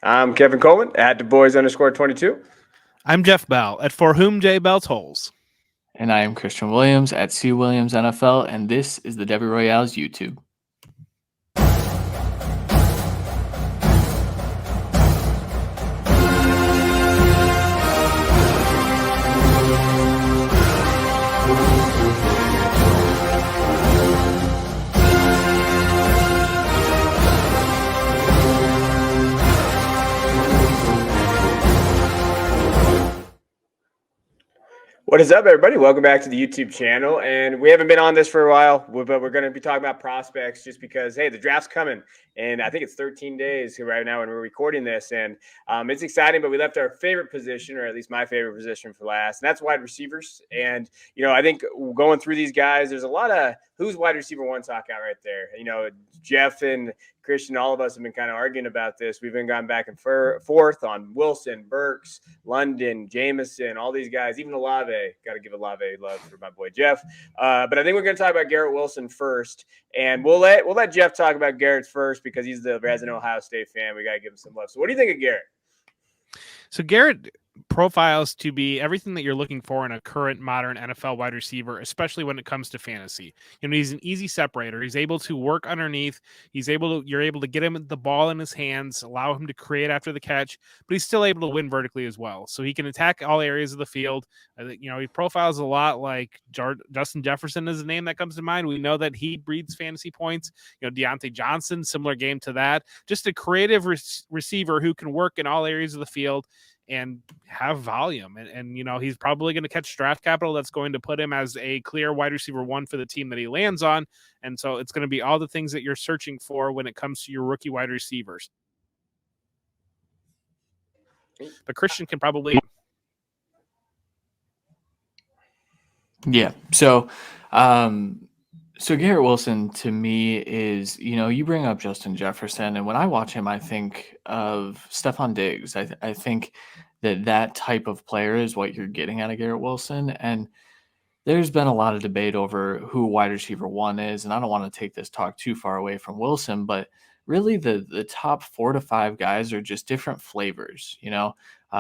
I'm Kevin Coleman at DuBois_22. I'm Jeff Bell at For Whom J. Bell Tolls. And I am Christian Williams at C. Williams NFL, and this is the Devy Royale's YouTube. What is up, everybody? Welcome back to the YouTube channel. And we haven't been on this for a while, but we're going to be talking about prospects just because, hey, the draft's coming. And I think it's 13 days right now when we're recording this. And it's exciting, but we left our favorite position, or at least my favorite position, for last. And that's wide receivers. And, I think going through these guys, there's a lot of who's wide receiver one talk out right there. Jeff and Christian, all of us have been kind of arguing about this. We've been going back and forth on Wilson, Burks, London, Jameson, all these guys, even Olave. Got to give Olave love for my boy Jeff. But I think we're going to talk about Garrett Wilson first, and we'll let Jeff talk about Garrett's first because he's the resident Ohio State fan. We got to give him some love. So, what do you think of Garrett? So Garrett profiles to be everything that you're looking for in a current modern NFL wide receiver, especially when it comes to fantasy. He's an easy separator. He's able to work underneath. You're able to get him the ball in his hands, allow him to create after the catch, but he's still able to win vertically as well. So he can attack all areas of the field. He profiles a lot like Justin Jefferson is a name that comes to mind. We know that he breeds fantasy points. Deontay Johnson, similar game to that. Just a creative receiver who can work in all areas of the field and have volume. And he's probably going to catch draft capital that's going to put him as a clear wide receiver one for the team that he lands on. And so it's going to be all the things that you're searching for when it comes to your rookie wide receivers. But Christian can probably... Yeah. So Garrett Wilson to me is, you bring up Justin Jefferson, and when I watch him, I think of Stephon Diggs. I think that type of player is what you're getting out of Garrett Wilson. And there's been a lot of debate over who wide receiver one is, and I don't want to take this talk too far away from Wilson, but really the top 4 to 5 guys are just different flavors.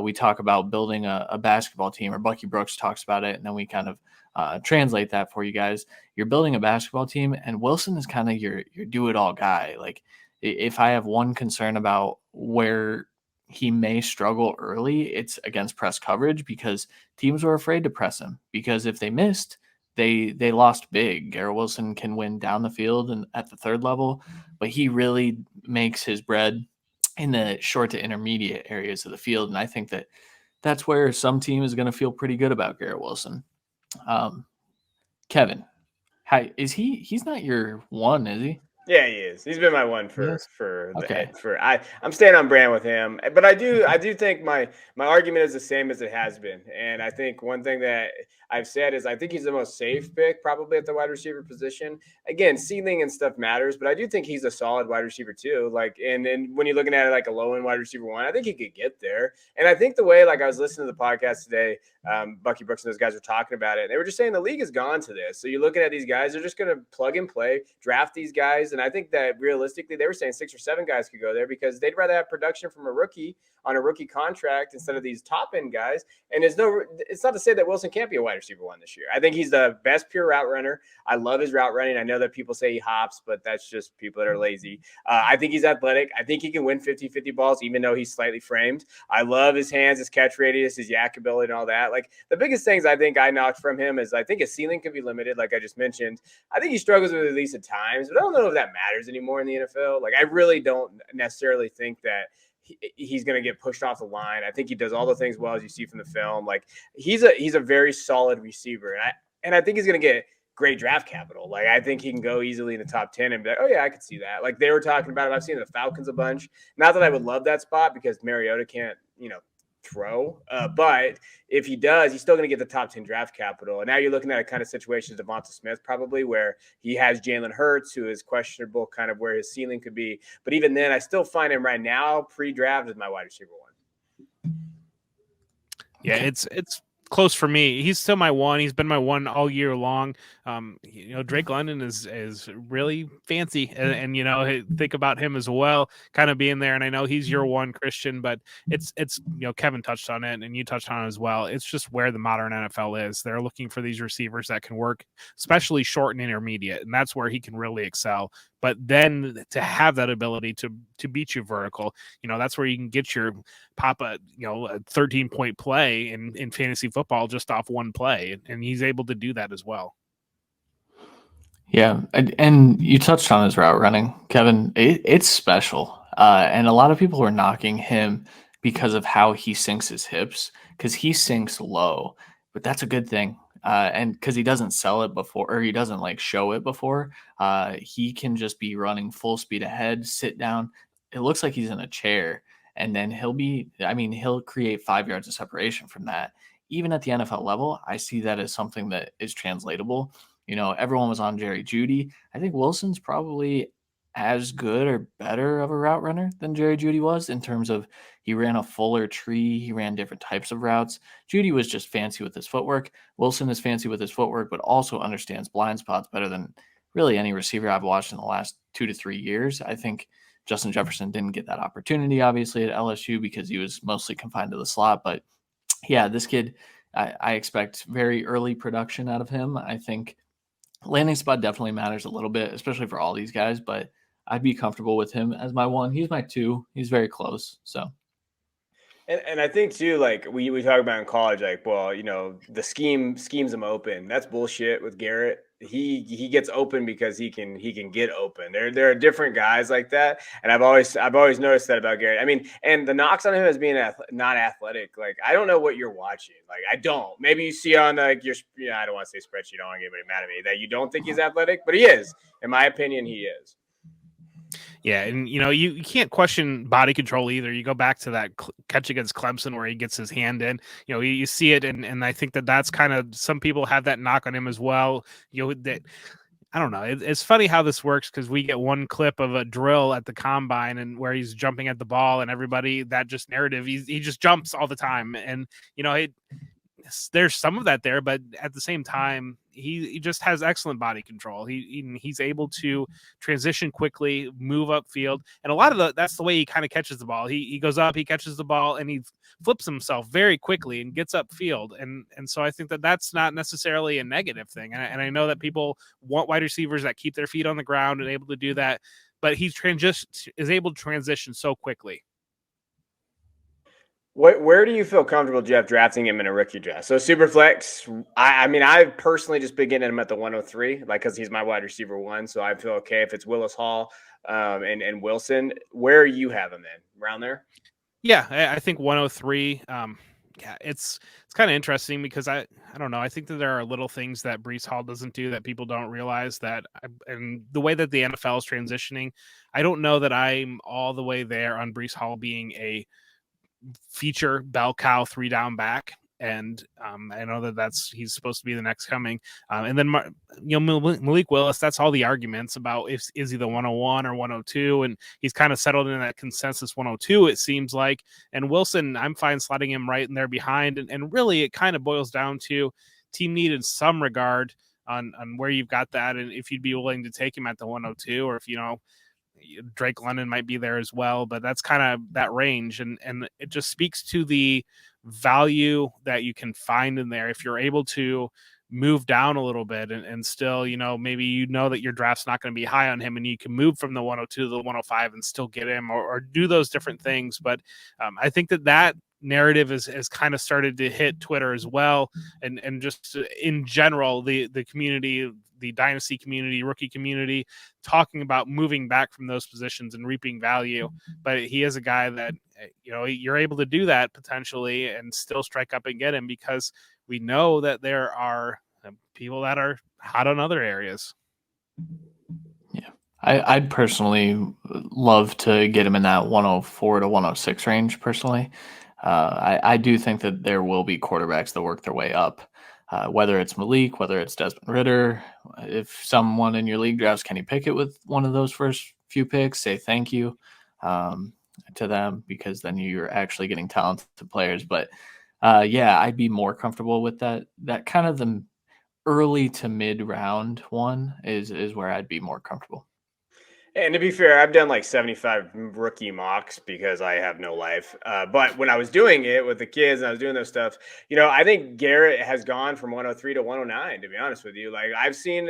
We talk about building a basketball team, or Bucky Brooks talks about it, and then we kind of translate that for you guys. You're building a basketball team, and Wilson is kind of your do-it-all guy. Like, if I have one concern about where he may struggle early, it's against press coverage, because teams were afraid to press him, because if they missed, they lost big. Garrett Wilson can win down the field and at the third level, but he really makes his bread in the short to intermediate areas of the field. And I think that's where some team is going to feel pretty good about Garrett Wilson. Kevin, he's not your one, is he? Yeah, he is. He's been my one Okay. I'm staying on brand with him, but I do think my argument is the same as it has been. And I think one thing that I've said is I think he's the most safe pick probably at the wide receiver position. Again, ceiling and stuff matters, but I do think he's a solid wide receiver too. And then when you're looking at it like a low end wide receiver one, I think he could get there. And I think the way, I was listening to the podcast today, Bucky Brooks and those guys were talking about it. They were just saying the league has gone to this. So you're looking at these guys, they're just going to plug and play, draft these guys. And I think that realistically, they were saying 6 or 7 guys could go there because they'd rather have production from a rookie on a rookie contract instead of these top end guys. And it's not to say that Wilson can't be a wide receiver one this year. I think he's the best pure route runner. I love his route running. I know that people say he hops, but that's just people that are lazy. I think he's athletic. I think he can win 50-50 balls, even though he's slightly framed. I love his hands, his catch radius, his yak ability, and all that. The biggest things I think I knocked from him is I think his ceiling could be limited, like I just mentioned. I think he struggles with release at times, but I don't know if that matters anymore in the NFL. I really don't necessarily think that he's going to get pushed off the line. I think he does all the things well as you see from the film. He's a very solid receiver, and I think he's going to get great draft capital. I think he can go easily in the top 10 and be like, oh yeah, I could see that. They were talking about it. I've seen the Falcons a bunch. Not that I would love that spot because Mariota can't, throw. But if he does, he's still going to get the top 10 draft capital. And now you're looking at a kind of situation as Devonta Smith probably, where he has Jalen Hurts, who is questionable, kind of where his ceiling could be. But even then, I still find him right now pre-draft as my wide receiver one. Yeah, it's close for me. He's still my one. He's been my one all year long. Drake London is really fancy, and think about him as well, kind of being there. And I know he's your one, Christian, but it's Kevin touched on it, and you touched on it as well. It's just where the modern NFL is. They're looking for these receivers that can work, especially short and intermediate, and that's where he can really excel. But then to have that ability to beat you vertical, that's where you can get your a 13-point play in fantasy football just off one play, and he's able to do that as well. Yeah, and you touched on his route running, Kevin. It's special, and a lot of people are knocking him because of how he sinks his hips, because he sinks low, but that's a good thing. And because he doesn't sell it before, or he doesn't like show it before, he can just be running full speed ahead, sit down. It looks like he's in a chair, and then he'll create 5 yards of separation from that. Even at the NFL level, I see that as something that is translatable. Everyone was on Jerry Jeudy. I think Wilson's probably as good or better of a route runner than Jerry Jeudy was, in terms of he ran a fuller tree. He ran different types of routes. Jeudy was just fancy with his footwork. Wilson is fancy with his footwork, but also understands blind spots better than really any receiver I've watched in the last 2 to 3 years. I think Justin Jefferson didn't get that opportunity, obviously, at LSU because he was mostly confined to the slot. But yeah, this kid, I expect very early production out of him. I think landing spot definitely matters a little bit, especially for all these guys, but I'd be comfortable with him as my one. He's my two. He's very close. So. And I think too, like we talk about in college, like, well, the schemes him open. That's bullshit with Garrett. He gets open because he can get open. There are different guys like that, and I've always noticed that about Garrett. I mean, and the knocks on him as being not athletic. Like, I don't know what you're watching. Like, I don't. Maybe you see on like your I don't want to say spreadsheet. I don't want to get anybody mad at me that you don't think he's athletic, but he is. In my opinion, he is. Yeah, and you can't question body control either. You go back to that catch against Clemson where he gets his hand in. You see it, and I think that's kind of, some people have that knock on him as well. That, I don't know. It's funny how this works, because we get one clip of a drill at the combine and where he's jumping at the ball, and everybody, that just narrative, he just jumps all the time, and there's some of that there, but at the same time, he just has excellent body control. He's able to transition quickly, move upfield, and a lot of that's the way he kind of catches the ball. He goes up, he catches the ball, and he flips himself very quickly and gets upfield. And so I think that's not necessarily a negative thing. And I know that people want wide receivers that keep their feet on the ground and able to do that, but he is able to transition so quickly. Where do you feel comfortable, Jeff, drafting him in a rookie draft? So Superflex, I mean, I've personally just been getting him at the 103, like, because he's my wide receiver one. So I feel okay if it's Willis Hall and Wilson. Where you have him in? Around there? Yeah, I think 103. Yeah, it's kind of interesting because I don't know. I think that there are little things that Breece Hall doesn't do that people don't realize, and the way that the NFL is transitioning, I don't know that I'm all the way there on Breece Hall being a feature bell cow 3-down back. And I know he's supposed to be the next coming. And then Malik Willis, that's all the arguments about is he the 101 or 102, and he's kind of settled in that consensus 102, it seems like. And Wilson, I'm fine sliding him right in there behind, and really it kind of boils down to team need in some regard on where you've got that, and if you'd be willing to take him at the 102, or if Drake London might be there as well, but that's kind of that range, and it just speaks to the value that you can find in there if you're able to move down a little bit and still, maybe that your draft's not going to be high on him, and you can move from the 102 to the 105 and still get him, or do those different things. But I think that narrative has kind of started to hit Twitter as well, and just in general, the community, the dynasty community, rookie community, talking about moving back from those positions and reaping value. But he is a guy that you're able to do that potentially and still strike up and get him, because we know that there are people that are hot on other areas. Yeah, I'd personally love to get him in that 104 to 106 range personally. I do think that there will be quarterbacks that work their way up, whether it's Malik, whether it's Desmond Ridder. If someone in your league drafts Kenny Pickett with one of those first few picks, say thank you to them, because then you're actually getting talented players. But Yeah, I'd be more comfortable with that. That kind of the early to mid round one is where I'd be more comfortable. And to be fair, I've done like 75 rookie mocks because I have no life. But when I was doing it with the kids and I was doing those stuff, I think Garrett has gone from 103 to 109, to be honest with you. Like I've seen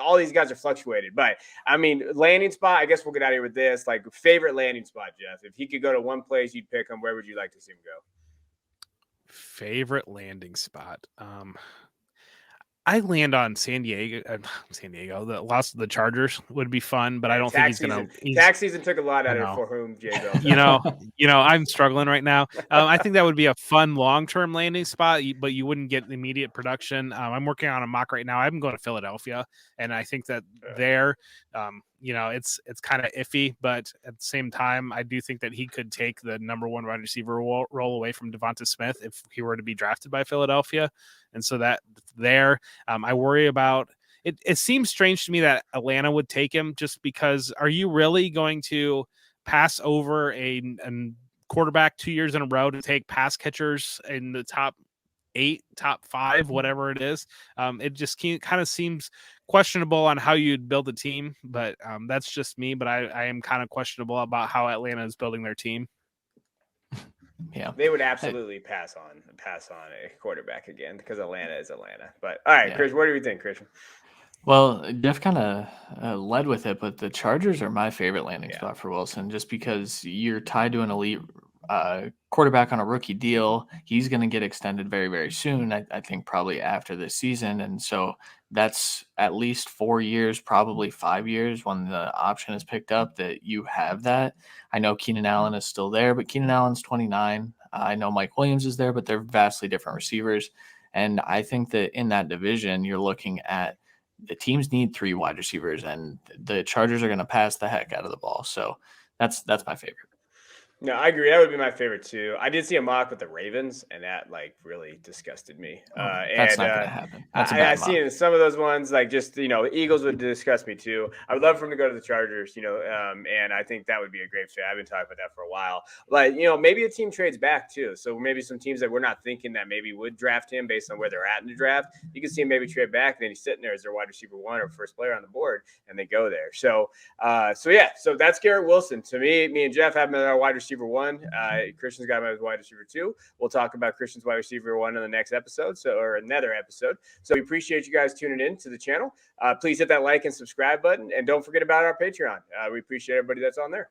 all these guys are fluctuated. But I mean, landing spot, I guess we'll get out of here with this. Like favorite landing spot, Jeff. If he could go to one place, you'd pick him. Where would you like to see him go? Favorite landing spot. I land on San Diego. The loss of the Chargers would be fun, but I don't think he's going to. Tax season took a lot out of it for whom Jay Bell. I'm struggling right now. I think that would be a fun long-term landing spot, but you wouldn't get immediate production. I'm working on a mock right now. I'm going to Philadelphia, and I think that there, it's kind of iffy, but at the same time, I do think that he could take the number one wide receiver role away from Devonta Smith if he were to be drafted by Philadelphia. And so that there, I worry about it. It seems strange to me that Atlanta would take him just because are you really going to pass over a quarterback 2 years in a row to take pass catchers in the top 8, top 5, whatever it is? It just kind of seems questionable on how you'd build a team, but that's just me. But I am kind of questionable about how Atlanta is building their team. Yeah, they would absolutely pass on a quarterback again because Atlanta is Atlanta. But all right, yeah. Chris, what do you think, Christian? Well, Jeff kind of led with it, but the Chargers are my favorite landing spot for Wilson, just because you're tied to an elite quarterback on a rookie deal. He's going to get extended very, very soon. I think probably after this season, and so that's at least 4 years, probably 5 years when the option is picked up that you have that. I know Keenan Allen is still there, but Keenan Allen's 29. I know Mike Williams is there, but they're vastly different receivers. And I think that in that division, you're looking at the teams need 3 wide receivers, and the Chargers are going to pass the heck out of the ball. So that's my favorite. No, I agree. That would be my favorite too. I did see a mock with the Ravens, and that really disgusted me. That's not going to happen. I've seen some of those ones, Eagles would disgust me too. I would love for him to go to the Chargers, and I think that would be a great fit. I've been talking about that for a while. But maybe a team trades back too. So maybe some teams that we're not thinking that maybe would draft him based on where they're at in the draft, you can see him maybe trade back, and then he's sitting there as their wide receiver 1 or first player on the board, and they go there. So that's Garrett Wilson. To me and Jeff have him as our wide receiver 1. Christian's got him as wide receiver 2. We'll talk about Christian's wide receiver 1 in the next episode, or another episode. So we appreciate you guys tuning in to the channel. Please hit that like and subscribe button, and don't forget about our Patreon. We appreciate everybody that's on there.